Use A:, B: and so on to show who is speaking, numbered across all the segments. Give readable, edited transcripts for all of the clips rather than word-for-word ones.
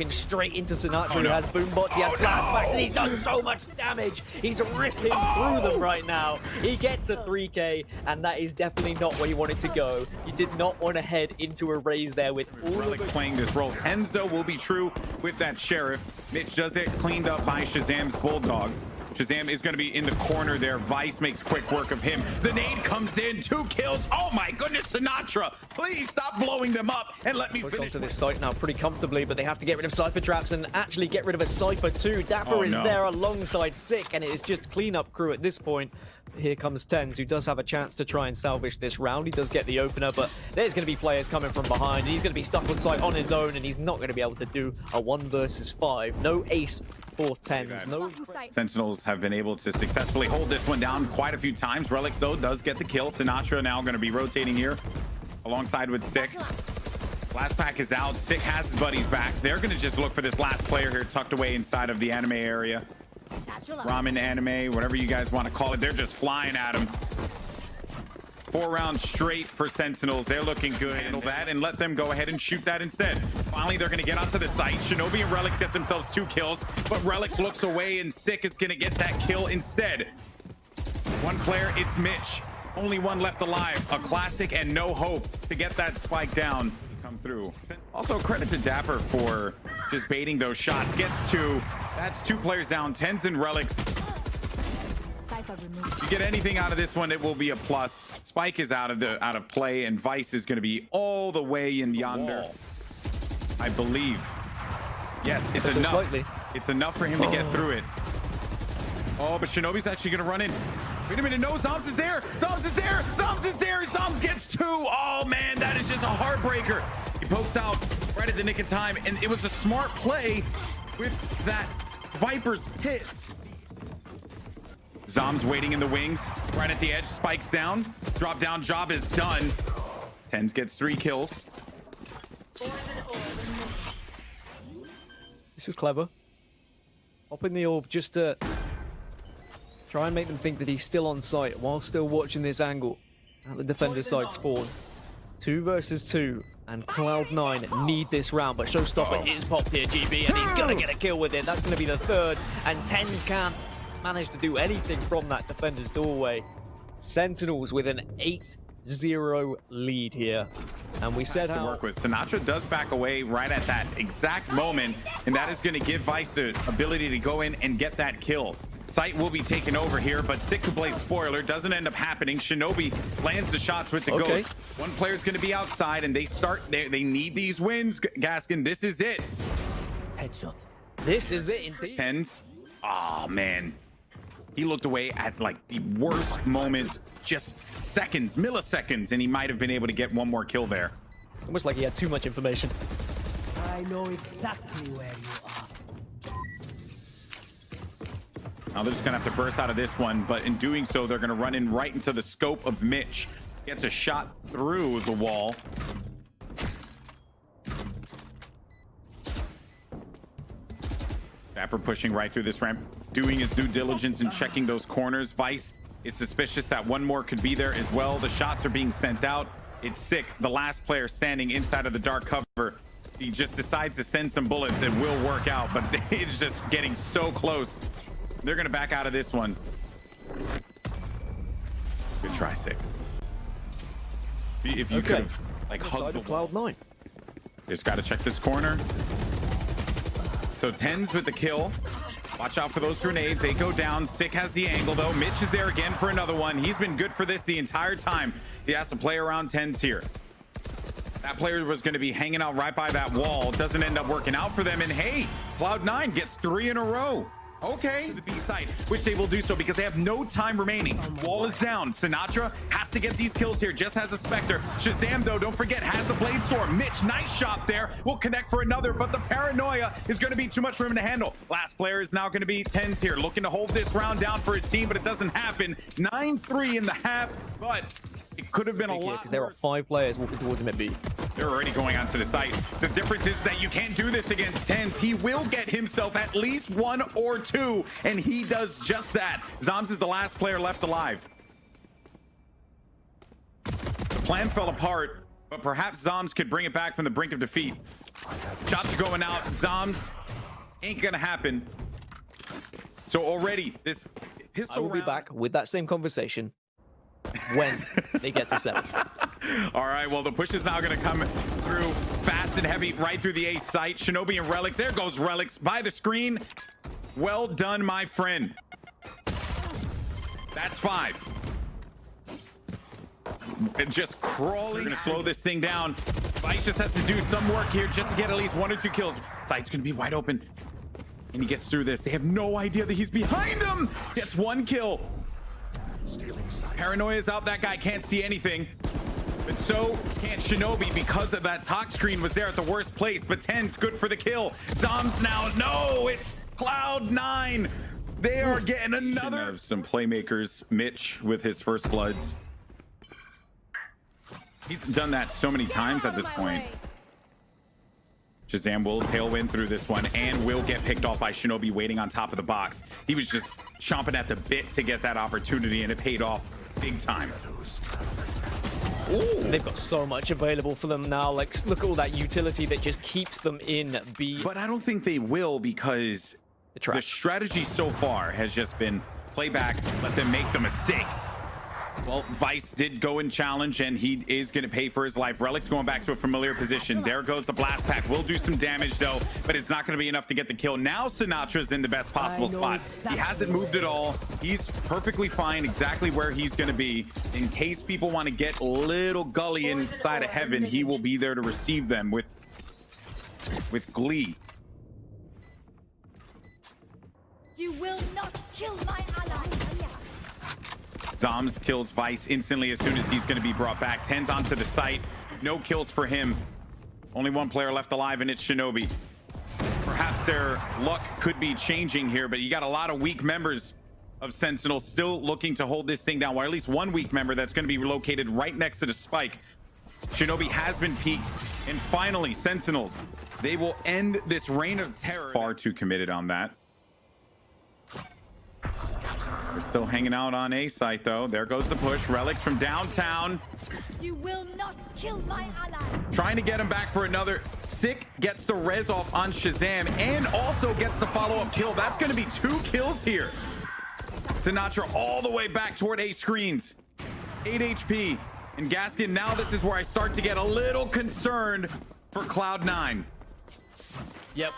A: moving straight into sinatraa, who has boombots, he has flashbacks, and he's done so much damage. He's ripping through them right now. He gets a 3K, and that is definitely not where he wanted to go. You did not want to head into a raise there with all of
B: Relyks playing this role. TenZ, though, will be true with that Sheriff. Mitch does get cleaned up by ShahZaM's Bulldog. ShahZaM is going to be in the corner there. Vice makes quick work of him. The nade comes in, 2 kills. Oh my goodness, sinatraa, please stop blowing them up and let me
A: push
B: finish.
A: onto this site now pretty comfortably, but they have to get rid of Cypher traps and actually get rid of a Cypher too. dapr is there alongside Sick, and it is just cleanup crew at this point. Here comes TenZ, who does have a chance to try and salvage this round. He does get the opener, but there's going to be players coming from behind, and he's going to be stuck on site on his own, and he's not going to be able to do a 1 versus 5. No ace for TenZ. No.
B: Sentinels have been able to successfully hold this one down quite a few times. Relyks, though, does get the kill. sinatraa now going to be rotating here alongside with Sick. Last pack is out. Sick has his buddies back. They're going to just look for this last player here tucked away inside of the anime area. Ramen anime, whatever you guys want to call it. They're just flying at him. 4 rounds straight for Sentinels. They're looking good. Handle that and let them go ahead and shoot that instead. Finally, they're going to get onto the site. Shinobi and Relyks get themselves 2 kills, but Relyks looks away and Sick is going to get that kill instead. 1 player, it's Mitch. Only 1 left alive. A classic and no hope to get that spike down. Come through. Also credit to dapr for just baiting those shots. Gets 2. That's 2 players down. TenZ and Relyks. If you get anything out of this one, it will be a plus. Spike is out of play, and Vice is going to be all the way in yonder, I believe. Yes, it's enough. Slightly. It's enough for him to get through it. Oh, but Shinobi's actually going to run in. Wait a minute, no, zombs is there. Zombs is there. Zombs is there. Zombs gets 2. Oh man, that is just a heartbreaker. He pokes out right at the nick of time, and it was a smart play with that Viper's pit. Zombs waiting in the wings, right at the edge, spikes down, drop down, job is done. TenZ gets 3 kills.
A: This is clever. Hop in the orb just to try and make them think that he's still on site while still watching this angle at the defender side spawn. 2 versus 2, and Cloud9 need this round, but Showstopper is popped here, GB, and he's gonna get a kill with it. That's gonna be the 3rd, and TenZ can't manage to do anything from that defender's doorway. Sentinels with an 8-0 lead here, and we said how
B: to work with. sinatraa does back away right at that exact moment, and that is going to give Vice the ability to go in and get that kill. Site will be taken over here, but Sick to play spoiler doesn't end up happening. Shinobi lands the shots with the ghost. 1 player is going to be outside, and they need these wins. Gaskin, this is it.
A: Headshot. This is it indeed.
B: TenZ. Oh man, he looked away at like the worst moment, just seconds, milliseconds, and he might have been able to get 1 more kill there.
A: Almost like he had too much information.
C: I know exactly where you are.
B: Now they're just gonna have to burst out of this one, but in doing so, they're gonna run in right into the scope of Mitch. Gets a shot through the wall. dapr pushing right through this ramp, doing his due diligence and checking those corners. Vice is suspicious that 1 more could be there as well. The shots are being sent out. It's Sick, the last player standing inside of the dark cover. He just decides to send some bullets. It will work out, but it's just getting so close. They're gonna back out of this one. Good try, Sick. If you could have like hugged the
A: Cloud9.
B: Just got to check this corner. So TenZ with the kill. Watch out for those grenades. They go down. Sick has the angle though. Mitch is there again for another one. He's been good for this the entire time. He has to play around TenZ here. That player was going to be hanging out right by that wall. Doesn't end up working out for them. And hey, Cloud9 gets 3 in a row. Okay, the B site, which they will do so because they have no time remaining. Wall is down. sinatraa has to get these kills here, just has a Spectre. ShahZaM, though, don't forget, has the Blade Storm. Mitch, nice shot there. Will connect for another, but the paranoia is going to be too much for him to handle. Last player is now going to be TenZ here, looking to hold this round down for his team, but it doesn't happen. 9-3 in the half, but it could have been a lot.
A: Because there are 5 players walking towards him at B.
B: They're already going onto the site. The difference is that you can't do this against TenZ. He will get himself at least 1 or 2, and he does just that. zombs is the last player left alive. The plan fell apart, but perhaps zombs could bring it back from the brink of defeat. Shots are going out. Zombs ain't gonna happen. So already this pistol
A: I will be
B: round...
A: back with that same conversation when they get to 7.
B: All right, well, the push is now going to come through fast and heavy right through the A site. Shinobi and Relyks. There goes Relyks by the screen. Well done, my friend. That's 5. And just crawling. We're going to slow this thing down. Vice just has to do some work here just to get at least 1 or 2 kills. Site's going to be wide open. And he gets through this. They have no idea that he's behind them. Gets 1 kill. Paranoia is out. That guy can't see anything. But so can't Shinobi because of that talk screen was there at the worst place. But TenZ good for the kill. Zombs now. No, it's Cloud9. They are getting another. Of some playmakers. Mitch with his first bloods. He's done that so many times at this point. ShahZaM will tailwind through this one and will get picked off by Shinobi waiting on top of the box. He was just chomping at the bit to get that opportunity, and it paid off big time. Ooh.
A: They've got so much available for them now. Like, look at all that utility that just keeps them in B.
B: But I don't think they will, because the strategy so far has just been play back, let them make the mistake. Well, Vice did go and challenge, and he is going to pay for his life. Relyks going back to a familiar position. There goes the blast pack. Will do some damage, though, but it's not going to be enough to get the kill. Now Sinatra's in the best possible spot. He hasn't moved at all. He's perfectly fine exactly where he's going to be. In case people want to get a little gully inside of heaven, he will be there to receive them with glee.
D: You will not kill my ally.
B: Zombs kills Vice instantly as soon as he's going to be brought back. TenZ onto the site. No kills for him. Only 1 player left alive, and it's Shinobi. Perhaps their luck could be changing here, but you got a lot of weak members of Sentinels still looking to hold this thing down. Or at least 1 weak member that's going to be located right next to the spike. Shinobi has been peaked. And finally, Sentinels, they will end this reign of terror. Far too committed on that. We're still hanging out on A site, though. There goes the push. Relyks from downtown.
D: You will not kill my ally.
B: Trying to get him back for another. Sick gets the res off on ShahZaM and also gets the follow-up kill. That's going to be 2 kills here. Sinatraa all the way back toward A screens. 8 HP. And Gaskin, now this is where I start to get a little concerned for Cloud9.
A: Yep.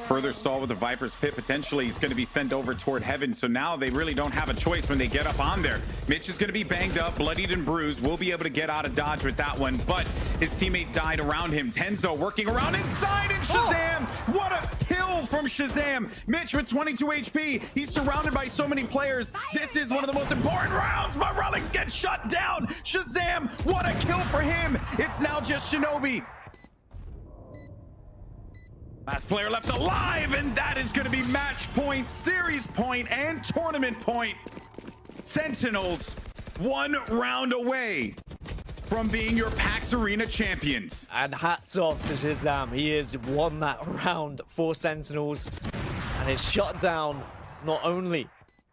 B: Further stall with the Viper's Pit. Potentially he's going to be sent over toward heaven. So now they really don't have a choice when they get up on there. Mitch is going to be banged up, bloodied and bruised. Will be able to get out of dodge with that one, but his teammate died around him. TenZ working around inside, and ShahZaM. What a kill from ShahZaM. Mitch with 22 HP. He's surrounded by so many players. This is one of the most important rounds, but Relyks gets shut down. ShahZaM, what a kill for him. It's now just Shinobi. Last player left alive, and that is going to be match point, series point, and tournament point. Sentinels 1 round away from being your PAX Arena champions.
A: And hats off to ShahZaM. He has won that round for Sentinels and has shut down not only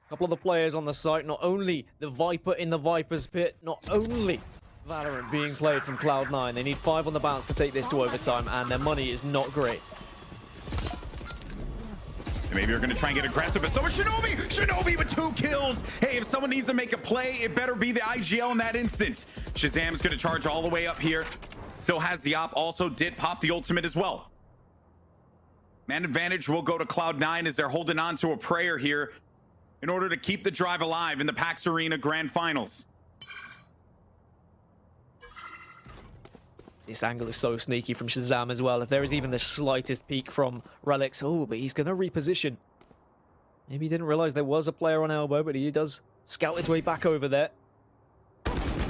A: a couple of the players on the site, not only the Viper in the Viper's Pit, not only Valorant being played from Cloud9. They need 5 on the bounce to take this to overtime, and their money is not great.
B: Maybe you're going to try and get aggressive, but so is Shinobi! Shinobi with 2 kills! Hey, if someone needs to make a play, it better be the IGL in that instance. ShahZaM's going to charge all the way up here. Still has the op, also did pop the ultimate as well. Man advantage will go to Cloud9 as they're holding on to a prayer here in order to keep the drive alive in the PAX Arena Grand Finals.
A: This angle is so sneaky from ShahZaM as well. If there is even the slightest peek from Relyks, oh, but he's going to reposition. Maybe he didn't realize there was a player on elbow, but he does scout his way back over there.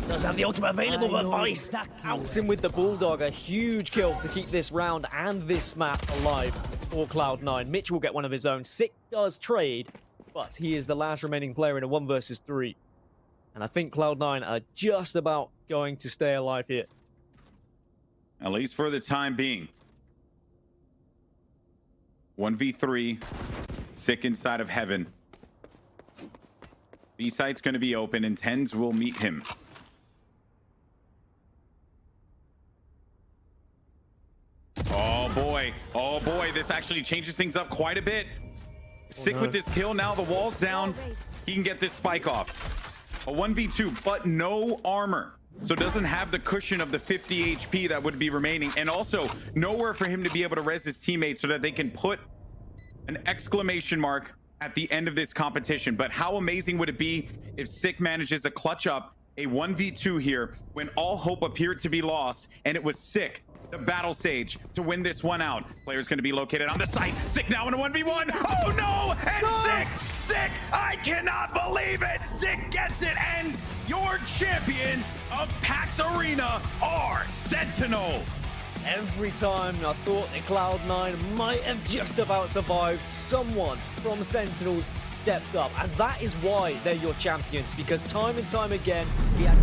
A: Does have the ultimate available, but Vice outs him with the Bulldog. A huge kill to keep this round and this map alive for Cloud9. Mitch will get one of his own. Sick does trade, but he is the last remaining player in a 1 versus 3. And I think Cloud9 are just about going to stay alive here.
B: At least for the time being. 1v3. Sick inside of heaven. B site's going to be open, and TenZ will meet him. Oh boy. Oh boy, this actually changes things up quite a bit. Sick with this kill. Now the wall's down. He can get this spike off. A 1v2, but no armor. So doesn't have the cushion of the 50 HP that would be remaining. And also nowhere for him to be able to res his teammates so that they can put an exclamation mark at the end of this competition. But how amazing would it be if Sick manages to clutch up a 1v2 here when all hope appeared to be lost, and it was Sick, the battle sage, to win this one out. Player's going to be located on the site. Sick now in a 1v1. Oh no! And Sick, I cannot believe it. Sick gets it, and your champions of PAX Arena are Sentinels.
A: Every time I thought that Cloud9 might have just about survived, someone from Sentinels stepped up. And that is why they're your champions, because time and time again, we had